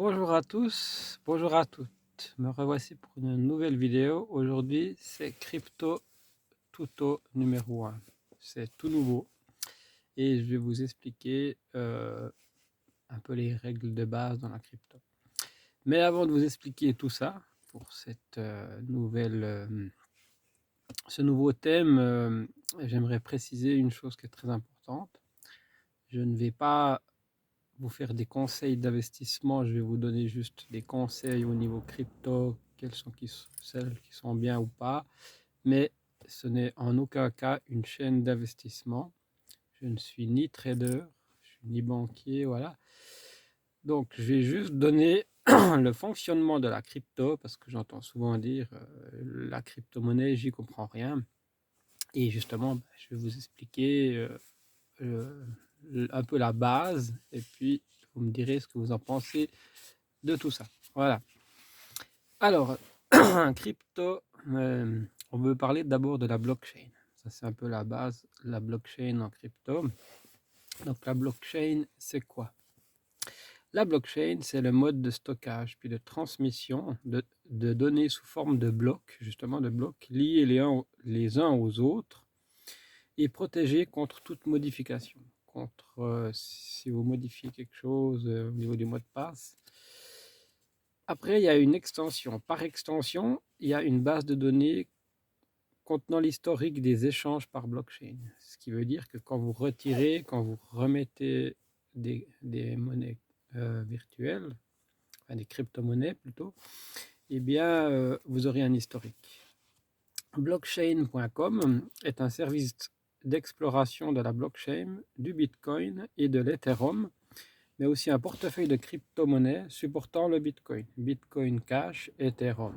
Bonjour à tous, bonjour à toutes. Me revoici pour une nouvelle vidéo. Aujourd'hui, c'est Crypto Tuto numéro 1. C'est tout nouveau et je vais vous expliquer un peu les règles de base dans la crypto. Mais avant de vous expliquer tout ça, pour cette ce nouveau thème, j'aimerais préciser une chose qui est très importante. Je ne vais pas vous faire des conseils d'investissement, je vais vous donner juste des conseils au niveau crypto, celles qui sont bien ou pas, mais ce n'est en aucun cas une chaîne d'investissement. Je ne suis ni trader, je suis ni banquier, voilà. Donc je vais juste donner le fonctionnement de la crypto, parce que j'entends souvent dire la crypto-monnaie, j'y comprends rien. Et justement, je vais vous expliquer euh, un peu la base, et puis vous me direz ce que vous en pensez de tout ça. Voilà. Alors, crypto, on veut parler d'abord de la blockchain. Ça, c'est un peu la base, la blockchain en crypto. Donc, la blockchain, c'est quoi? La blockchain, c'est le mode de stockage puis de transmission de données sous forme de blocs, justement de blocs liés les uns aux autres et protégés contre toute modification. Contre si vous modifiez quelque chose au niveau du mot de passe. Après, il y a une extension. Par extension, il y a une base de données contenant l'historique des échanges par blockchain. Ce qui veut dire que quand vous retirez, quand vous remettez des monnaies virtuelles, enfin des crypto-monnaies plutôt, eh bien, vous aurez un historique. Blockchain.com est un service d'exploration de la blockchain, du Bitcoin et de l'Ethereum, mais aussi un portefeuille de crypto-monnaies supportant le Bitcoin, Bitcoin Cash, Ethereum.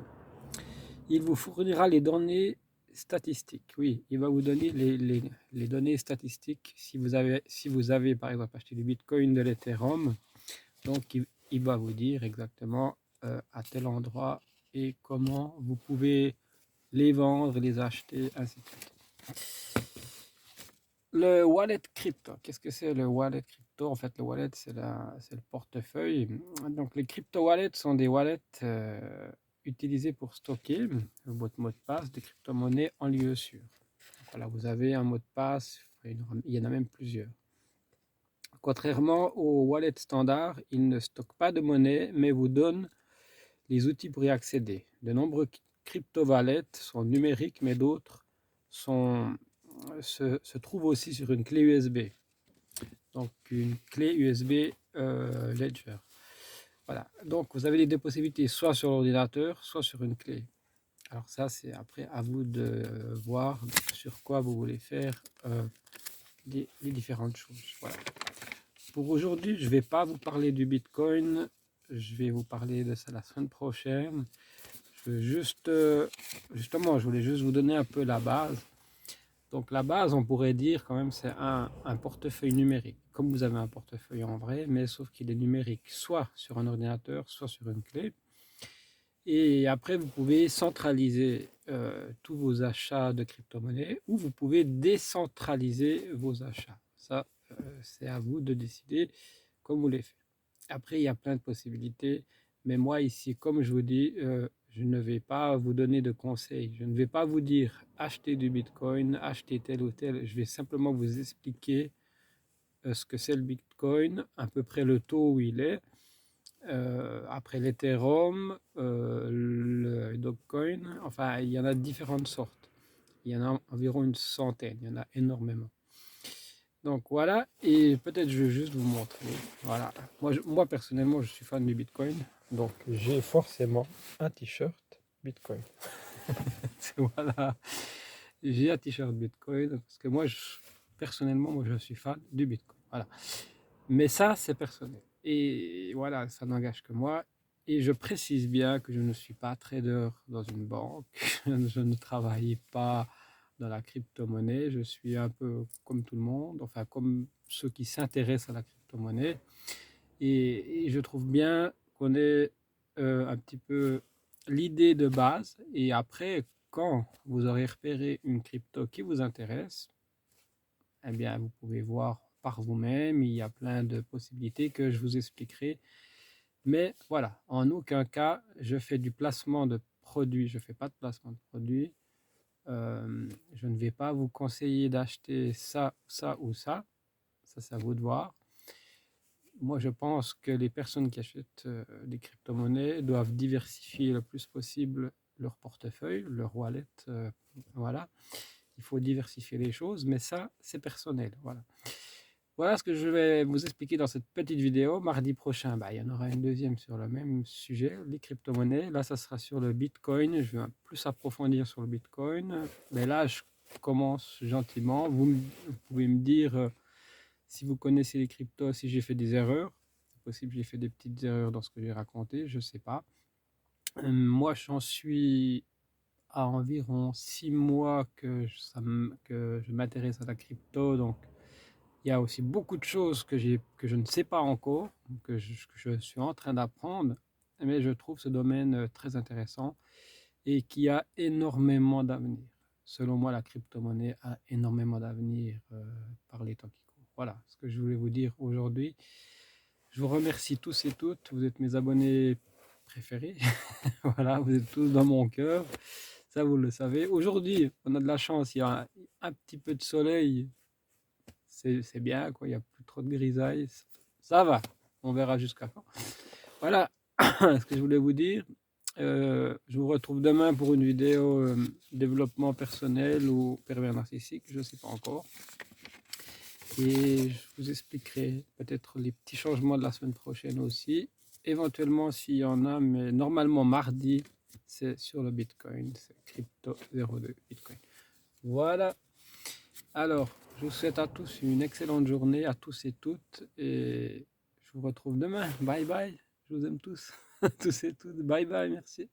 Il vous fournira les données statistiques. Oui, il va vous donner les données statistiques si vous avez par exemple acheté du Bitcoin, de l'Ethereum. Donc il va vous dire exactement à tel endroit et comment vous pouvez les vendre, les acheter, ainsi de suite. Le wallet crypto, qu'est-ce que c'est le wallet crypto? En fait, le wallet, c'est le portefeuille. Donc, les crypto wallets sont des wallets utilisés pour stocker votre mot de passe des crypto-monnaies en lieu sûr. Voilà, vous avez un mot de passe, il y en a même plusieurs. Contrairement au wallet standard, il ne stocke pas de monnaie, mais vous donne les outils pour y accéder. De nombreux crypto-wallets sont numériques, mais d'autres se trouvent aussi sur une clé USB. Donc une clé USB Ledger. Voilà. Donc vous avez les deux possibilités, soit sur l'ordinateur, soit sur une clé. Alors ça, c'est après à vous de voir sur quoi vous voulez faire les différentes choses. Voilà. Pour aujourd'hui, je ne vais pas vous parler du Bitcoin. Je vais vous parler de ça la semaine prochaine. Je veux juste, justement, je voulais juste vous donner un peu la base. Donc la base, on pourrait dire quand même, c'est un portefeuille numérique, comme vous avez un portefeuille en vrai, mais sauf qu'il est numérique, soit sur un ordinateur, soit sur une clé. Et après, vous pouvez centraliser tous vos achats de crypto-monnaies ou vous pouvez décentraliser vos achats. Ça, c'est à vous de décider comme vous les faites. Après, il y a plein de possibilités, mais moi ici, comme je vous dis, je ne vais pas vous donner de conseils. Je ne vais pas vous dire achetez du Bitcoin, achetez tel ou tel. Je vais simplement vous expliquer ce que c'est le Bitcoin, à peu près le taux où il est. Après l'Ethereum, le Dogecoin, enfin, il y en a différentes sortes. Il y en a environ une centaine, il y en a énormément. Donc voilà, et peut-être je vais juste vous montrer. Voilà, moi personnellement, je suis fan du Bitcoin, donc j'ai forcément un t-shirt Bitcoin. Voilà, j'ai un t-shirt Bitcoin parce que personnellement, moi, je suis fan du Bitcoin. Voilà, mais ça, c'est personnel. Et voilà, ça n'engage que moi. Et je précise bien que je ne suis pas trader dans une banque, je ne travaille pas dans la crypto-monnaie, je suis un peu comme tout le monde, enfin comme ceux qui s'intéressent à la crypto-monnaie. Et je trouve bien qu'on ait un petit peu l'idée de base. Et après, quand vous aurez repéré une crypto qui vous intéresse, eh bien, vous pouvez voir par vous-même. Il y a plein de possibilités que je vous expliquerai Mais voilà, en aucun cas, je fais du placement de produits. Je ne fais pas de placement de produits. Je ne vais pas vous conseiller d'acheter ça, ça ou ça. Ça, c'est à vous de voir. Moi, je pense que les personnes qui achètent des crypto-monnaies doivent diversifier le plus possible leur portefeuille, leur wallet. Voilà, il faut diversifier les choses, mais ça, c'est personnel. Voilà. Voilà ce que je vais vous expliquer dans cette petite vidéo. Mardi prochain, bah, il y en aura une deuxième sur le même sujet, les crypto-monnaies. Là, ça sera sur le Bitcoin. Je vais plus approfondir sur le Bitcoin. Mais là, je commence gentiment. Vous pouvez me dire si vous connaissez les cryptos, si j'ai fait des erreurs. C'est possible que j'ai fait des petites erreurs dans ce que j'ai raconté, je ne sais pas. Moi, j'en suis à environ 6 mois que je m'intéresse à la crypto. Donc, il y a aussi beaucoup de choses que je ne sais pas encore, que je suis en train d'apprendre, mais je trouve ce domaine très intéressant et qui a énormément d'avenir. Selon moi, la crypto-monnaie a énormément d'avenir par les temps qui courent. Voilà ce que je voulais vous dire aujourd'hui. Je vous remercie tous et toutes. Vous êtes mes abonnés préférés. Voilà, vous êtes tous dans mon cœur. Ça, vous le savez. Aujourd'hui, on a de la chance. Il y a un petit peu de soleil. C'est bien, quoi. Il n'y a plus trop de grisaille. Ça va. On verra jusqu'à quand. Voilà ce que je voulais vous dire. Je vous retrouve demain pour une vidéo développement personnel ou pervers narcissique, je ne sais pas encore. Et je vous expliquerai peut-être les petits changements de la semaine prochaine aussi. Éventuellement s'il y en a, mais normalement mardi, c'est sur le Bitcoin, c'est Crypto 02 Bitcoin. Voilà. Alors, je vous souhaite à tous une excellente journée, à tous et toutes, et je vous retrouve demain. Bye bye. Je vous aime tous, tous et toutes. Bye bye, merci.